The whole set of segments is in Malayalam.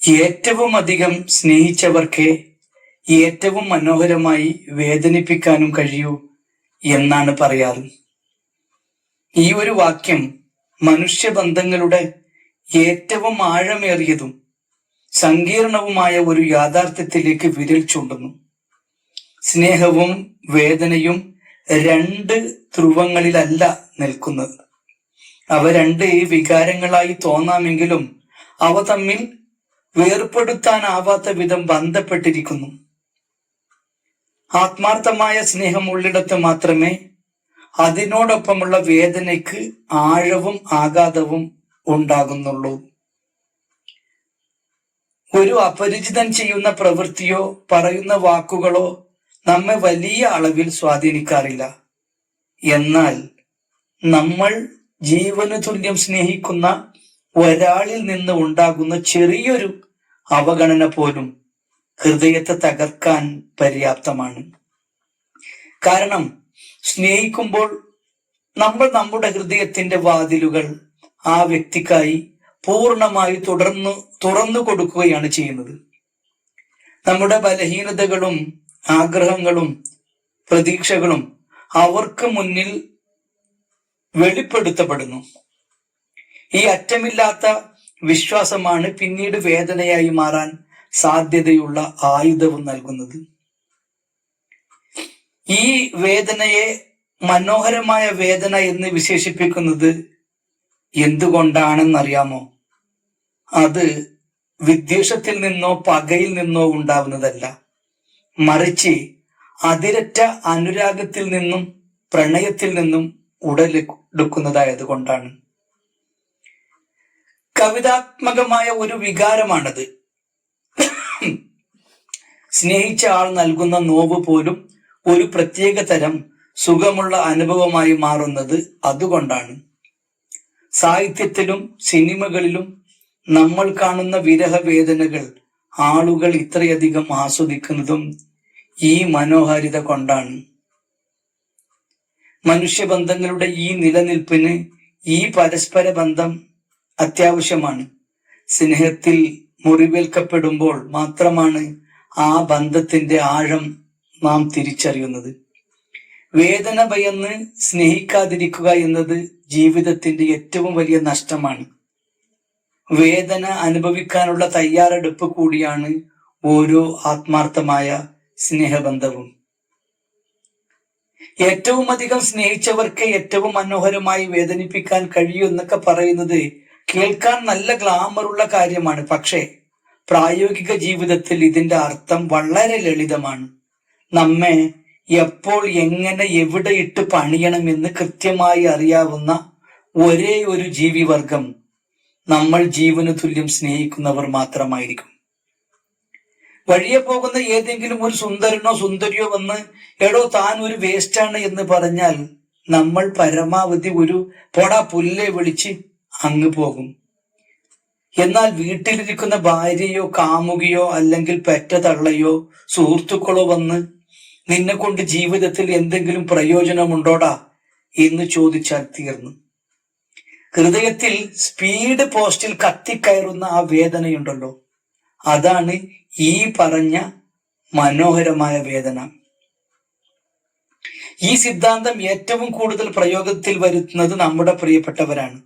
ഏറ്റവും അധികം സ്നേഹിച്ചവർക്ക് ഏറ്റവും മനോഹരമായി വേദനിപ്പിക്കാനും കഴിയൂ എന്നാണ് പറയാറ്. ഈ ഒരു വാക്യം മനുഷ്യബന്ധങ്ങളുടെ ഏറ്റവും ആഴമേറിയതും സങ്കീർണവുമായ ഒരു യാഥാർത്ഥ്യത്തിലേക്ക് വിരൽ ചൂണ്ടുന്നു. സ്നേഹവും വേദനയും രണ്ട് ധ്രുവങ്ങളിലല്ല നിൽക്കുന്നത്. അവ രണ്ട് വികാരങ്ങളായി തോന്നാമെങ്കിലും അവ തമ്മിൽ വേർപെടുത്താനാവാത്ത വിധം ബന്ധപ്പെട്ടിരിക്കുന്നു. ആത്മാർത്ഥമായ സ്നേഹം ഉള്ളിടത്ത് മാത്രമേ അതിനോടൊപ്പമുള്ള വേദനയ്ക്ക് ആഴവും ആഘാതവും ഉണ്ടാകുന്നുള്ളൂ. ഒരു അപരിചിതൻ ചെയ്യുന്ന പ്രവൃത്തിയോ പറയുന്ന വാക്കുകളോ നമ്മെ വലിയ അളവിൽ സ്വാധീനിക്കാറില്ല. എന്നാൽ നമ്മൾ ജീവന് തുല്യം സ്നേഹിക്കുന്ന ഒരാളിൽ നിന്ന് ഉണ്ടാകുന്ന ചെറിയൊരു അവഗണന പോലും ഹൃദയത്തെ തകർക്കാൻ പര്യാപ്തമാണ്. കാരണം സ്നേഹിക്കുമ്പോൾ നമ്മൾ നമ്മുടെ ഹൃദയത്തിന്റെ വാതിലുകൾ ആ വ്യക്തിക്കായി പൂർണ്ണമായി തുറന്നു കൊടുക്കുകയാണ് ചെയ്യുന്നത്. നമ്മുടെ ബലഹീനതകളും ആഗ്രഹങ്ങളും പ്രതീക്ഷകളും അവർക്ക് മുന്നിൽ വെളിപ്പെടുത്തപ്പെടുന്നു. ഈ അറ്റമില്ലാത്ത വിശ്വാസമാണ് പിന്നീട് വേദനയായി മാറാൻ സാധ്യതയുള്ള ആയുധവും നൽകുന്നത്. ഈ വേദനയെ മനോഹരമായ വേദന എന്ന് വിശേഷിപ്പിക്കുന്നത് എന്തുകൊണ്ടാണെന്നറിയാമോ? അത് വിദ്വേഷത്തിൽ നിന്നോ പകയിൽ നിന്നോ ഉണ്ടാവുന്നതല്ല, മറിച്ച് അതിരറ്റ അനുരാഗത്തിൽ നിന്നും പ്രണയത്തിൽ നിന്നും ഉടലെടുക്കുന്നതായത് കൊണ്ടാണ്. കവിതാത്മകമായ ഒരു വികാരമാണത്. സ്നേഹിച്ച ആൾ നൽകുന്ന നോവ് പോലും ഒരു പ്രത്യേക തരം സുഖമുള്ള അനുഭവമായി മാറുന്നത് അതുകൊണ്ടാണ്. സാഹിത്യത്തിലും സിനിമകളിലും നമ്മൾ കാണുന്ന വിരഹവേദനകൾ ആളുകൾ ഇത്രയധികം ആസ്വദിക്കുന്നതും ഈ മനോഹാരിത കൊണ്ടാണ്. മനുഷ്യബന്ധങ്ങളുടെ ഈ നിലനിൽപ്പിന് ഈ പരസ്പര ബന്ധം അത്യാവശ്യമാണ്. സ്നേഹത്തിൽ മുറിവേൽക്കപ്പെടുമ്പോൾ മാത്രമാണ് ആ ബന്ധത്തിന്റെ ആഴം നാം തിരിച്ചറിയുന്നത്. വേദന ഭയന്ന് സ്നേഹിക്കാതിരിക്കുക എന്നത് ജീവിതത്തിന്റെ ഏറ്റവും വലിയ നഷ്ടമാണ്. വേദന അനുഭവിക്കാനുള്ള തയ്യാറെടുപ്പ് കൂടിയാണ് ഓരോ ആത്മാർത്ഥമായ സ്നേഹബന്ധവും. ഏറ്റവും അധികം സ്നേഹിച്ചവർക്ക് ഏറ്റവും മനോഹരമായി വേദനിപ്പിക്കാൻ കഴിയൂ എന്നൊക്കെ പറയുന്നത് കേൾക്കാൻ നല്ല ഗ്ലാമറുള്ള കാര്യമാണ്. പക്ഷേ പ്രായോഗിക ജീവിതത്തിൽ ഇതിന്റെ അർത്ഥം വളരെ ലളിതമാണ്. നമ്മെ എപ്പോൾ എങ്ങനെ എവിടെ ഇട്ട് പണിയണമെന്ന് കൃത്യമായി അറിയാവുന്ന ഒരേ ഒരു ജീവിവർഗം നമ്മൾ ജീവന് തുല്യം സ്നേഹിക്കുന്നവർ മാത്രമായിരിക്കും. വഴിയെ പോകുന്ന ഏതെങ്കിലും ഒരു സുന്ദരനോ സുന്ദരിയോ വന്ന് എടോ താൻ ഒരു വേസ്റ്റാണ് എന്ന് പറഞ്ഞാൽ നമ്മൾ പരമാവധി ഒരു പൊടാ പുല്ലെ വിളിച്ച് അങ്ങ് പോകും. എന്നാൽ വീട്ടിലിരിക്കുന്ന ഭാര്യയോ കാമുകിയോ അല്ലെങ്കിൽ പെറ്റ തള്ളയോ സുഹൃത്തുക്കളോ വന്ന് നിന്നെ കൊണ്ട് ജീവിതത്തിൽ എന്തെങ്കിലും പ്രയോജനമുണ്ടോടാ എന്ന് ചോദിച്ചാൽ തീർന്നു. ഹൃദയത്തിൽ സ്പീഡ് പോസ്റ്റിൽ കത്തിക്കയറുന്ന ആ വേദനയുണ്ടല്ലോ, അതാണ് ഈ പറഞ്ഞ മനോഹരമായ വേദന. ഈ സിദ്ധാന്തം ഏറ്റവും കൂടുതൽ പ്രയോഗത്തിൽ വരുത്തുന്നത് നമ്മുടെ പ്രിയപ്പെട്ടവരാണ്.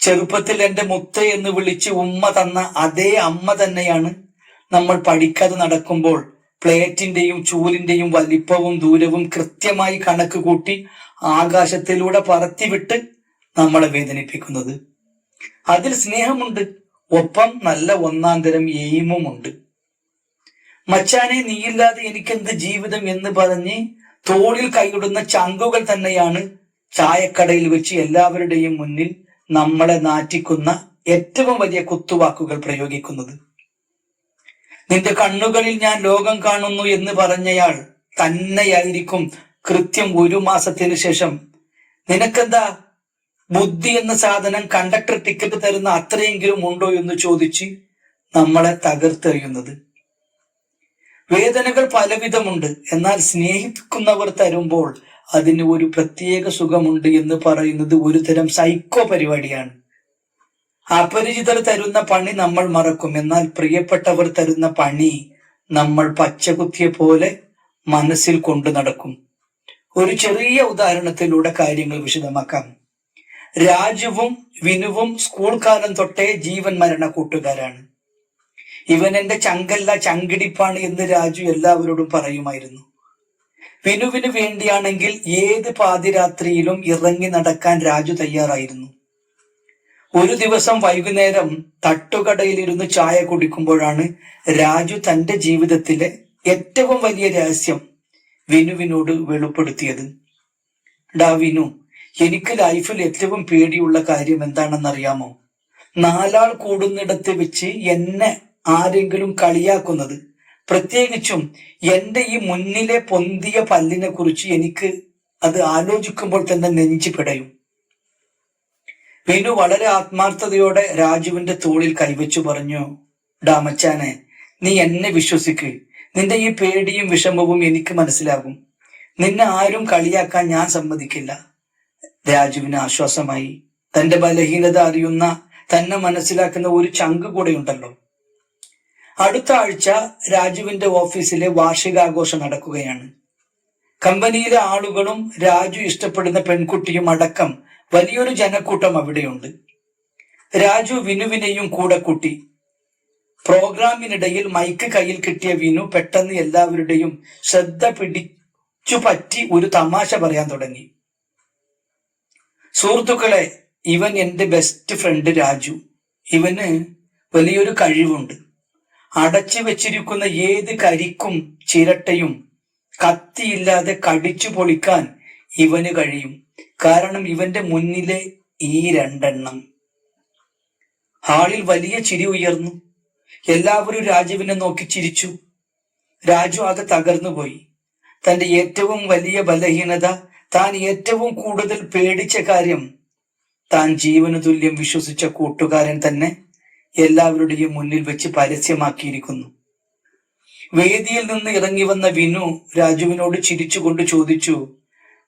ചെറുപ്പത്തിൽ എൻ്റെ മുത്ത് എന്ന് വിളിച്ച് ഉമ്മ തന്ന അതേ അമ്മ തന്നെയാണ് നമ്മൾ പഠിക്കാതെ നടക്കുമ്പോൾ പ്ലേറ്റിന്റെയും ചൂലിന്റെയും വലിപ്പവും ദൂരവും കൃത്യമായി കണക്ക് കൂട്ടി ആകാശത്തിലൂടെ പറത്തിവിട്ട് നമ്മളെ വേദനിപ്പിക്കുന്നത്. അതിൽ സ്നേഹമുണ്ട്, ഒപ്പം നല്ല ഒന്നാന്തരം എയിമുമുണ്ട്. മച്ചാനെ നീയില്ലാതെ എനിക്കെന്ത് ജീവിതം എന്ന് പറഞ്ഞ് തോളിൽ കൈയിടുന്ന ചങ്കുകൾ തന്നെയാണ് ചായക്കടയിൽ വെച്ച് എല്ലാവരുടെയും മുന്നിൽ നമ്മളെ നാറ്റിക്കുന്ന ഏറ്റവും വലിയ കുത്തുവാക്കുകൾ പ്രയോഗിക്കുന്നത്. നിന്റെ കണ്ണുകളിൽ ഞാൻ ലോകം കാണുന്നു എന്ന് പറഞ്ഞയാൾ തന്നെയായിരിക്കും കൃത്യം 1 മാസത്തിന് ശേഷം നിനക്കെന്താ ബുദ്ധി എന്ന സാധനം കണ്ടക്ടർ ടിക്കറ്റ് തരുന്ന അത്രയെങ്കിലും ഉണ്ടോ എന്ന് ചോദിച്ച് നമ്മളെ തകർത്തെറിയുന്നത്. വേദനകൾ പലവിധമുണ്ട്. എന്നാൽ സ്നേഹിക്കുന്നവർ തരുമ്പോൾ അതിന് ഒരു പ്രത്യേക സുഖമുണ്ട് എന്ന് പറയുന്നത് ഒരു തരം സൈക്കോ പരിപാടിയാണ്. അപരിചിതർ തരുന്ന പണി നമ്മൾ മറക്കും, എന്നാൽ പ്രിയപ്പെട്ടവർ തരുന്ന പണി നമ്മൾ പച്ചകുത്തിയ പോലെ മനസ്സിൽ കൊണ്ടു നടക്കും. ഒരു ചെറിയ ഉദാഹരണത്തിലൂടെ കാര്യങ്ങൾ വിശദമാക്കാം. രാജുവും വിനുവും സ്കൂൾ കാലം തൊട്ടേ ജീവൻ മരണ കൂട്ടുകാരാണ്. ഇവൻ എന്റെ ചങ്കല്ല ചങ്കിടിപ്പാണ് എന്ന് രാജു എല്ലാവരോടും പറയുമായിരുന്നു. വിനുവിന് വേണ്ടിയാണെങ്കിൽ ഏത് പാതിരാത്രിയിലും ഇറങ്ങി നടക്കാൻ രാജു തയ്യാറായിരുന്നു. ഒരു ദിവസം വൈകുന്നേരം തട്ടുകടയിലിരുന്ന് ചായ കുടിക്കുമ്പോഴാണ് രാജു തന്റെ ജീവിതത്തിലെ ഏറ്റവും വലിയ രഹസ്യം വിനുവിനോട് വെളിപ്പെടുത്തിയത്. ഡാ വിനു, എനിക്ക് ലൈഫിൽ ഏറ്റവും പേടിയുള്ള കാര്യം എന്താണെന്നറിയാമോ? 4 ആൾ കൂടുന്നിടത്ത് വെച്ച് എന്നെ ആരെങ്കിലും കളിയാക്കുന്നത്, പ്രത്യേകിച്ചും എന്റെ ഈ മുന്നിലെ പൊന്തിയ പല്ലിനെ കുറിച്ച് എനിക്ക് അത് ആലോചിക്കുമ്പോൾ തന്നെ നെഞ്ചു പിടയും. വിനു വളരെ ആത്മാർത്ഥതയോടെ രാജുവിന്റെ തോളിൽ കൈവച്ചു പറഞ്ഞു, ഡാ മച്ചാനെ, നീ എന്നെ വിശ്വസിക്ക്. നിന്റെ ഈ പേടിയും വിഷമവും എനിക്ക് മനസ്സിലാകും. നിന്നെ ആരും കളിയാക്കാൻ ഞാൻ സമ്മതിക്കില്ല. രാജുവിന് ആശ്വാസമായി. തന്റെ ബലഹീനത അറിയുന്ന, തന്നെ മനസ്സിലാക്കുന്ന ഒരു ചങ്ക് കൂടെ ഉണ്ടല്ലോ. അടുത്ത ആഴ്ച രാജുവിന്റെ ഓഫീസിലെ വാർഷികാഘോഷം നടക്കുകയാണ്. കമ്പനിയിലെ ആളുകളും രാജു ഇഷ്ടപ്പെടുന്ന പെൺകുട്ടിയും അടക്കം വലിയൊരു ജനക്കൂട്ടം അവിടെയുണ്ട്. രാജു വിനുവിനെയും കൂടെ കൂട്ടി. പ്രോഗ്രാമിനിടയിൽ മൈക്ക് കയ്യിൽ കിട്ടിയ വിനു പെട്ടെന്ന് എല്ലാവരുടെയും ശ്രദ്ധ പിടിച്ചു പറ്റി ഒരു തമാശ പറയാൻ തുടങ്ങി. സുഹൃത്തുക്കളെ, ഇവൻ എന്റെ ബെസ്റ്റ് ഫ്രണ്ട് രാജു. ഇവന് വലിയൊരു കഴിവുണ്ട്. അടച്ചു വെച്ചിരിക്കുന്ന ഏത് കരിക്കും ചിരട്ടയും കത്തിയില്ലാതെ കടിച്ചു പൊളിക്കാൻ ഇവന് കഴിയും. കാരണം ഇവന്റെ മുന്നിലെ ഈ 2 എണ്ണം. ഹാളിൽ വലിയ ചിരി ഉയർന്നു. എല്ലാവരും രാജുവിനെ നോക്കി ചിരിച്ചു. രാജു ആകെ തകർന്നുപോയി. തന്റെ ഏറ്റവും വലിയ ബലഹീനത, താൻ ഏറ്റവും കൂടുതൽ പേടിച്ച കാര്യം, താൻ ജീവന് തുല്യം വിശ്വസിച്ച കൂട്ടുകാരൻ തന്നെ എല്ലാവരുടെയും മുന്നിൽ വെച്ച് പരസ്യമാക്കിയിരിക്കുന്നു. വേദിയിൽ നിന്ന് ഇറങ്ങി വന്ന വിനു രാജുവിനോട് ചിരിച്ചുകൊണ്ട് ചോദിച്ചു,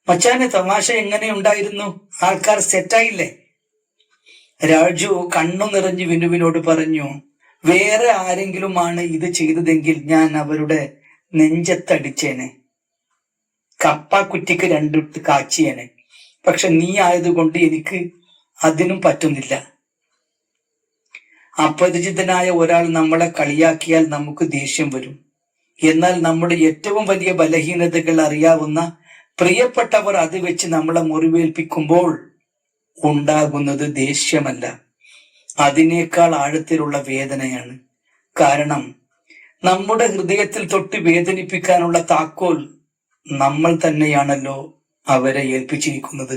മച്ചാനെ, തമാശ എങ്ങനെയുണ്ടായിരുന്നു? ആൾക്കാർ സെറ്റായില്ലേ? രാജു കണ്ണു നിറഞ്ഞ് വിനുവിനോട് പറഞ്ഞു, വേറെ ആരെങ്കിലും ആണ് ഇത് ചെയ്തതെങ്കിൽ ഞാൻ അവരുടെ നെഞ്ചത്തടിച്ചേനെ, കപ്പാക്കുറ്റിക്ക് 2 കാച്ചിയേനെ. പക്ഷെ നീ ആയതുകൊണ്ട് എനിക്ക് അതിനും പറ്റുന്നില്ല. അപരിചിതനായ ഒരാൾ നമ്മളെ കളിയാക്കിയാൽ നമുക്ക് ദേഷ്യം വരും. എന്നാൽ നമ്മുടെ ഏറ്റവും വലിയ ബലഹീനതകൾ അറിയാവുന്ന പ്രിയപ്പെട്ടവർ അത് വെച്ച് നമ്മളെ മുറിവേൽപ്പിക്കുമ്പോൾ ഉണ്ടാകുന്നത് ദേഷ്യമല്ല, അതിനേക്കാൾ ആഴത്തിലുള്ള വേദനയാണ്. കാരണം നമ്മുടെ ഹൃദയത്തിൽ തൊട്ട് വേദനിപ്പിക്കാനുള്ള താക്കോൽ നമ്മൾ തന്നെയാണല്ലോ അവരെ ഏൽപ്പിച്ചിരിക്കുന്നത്.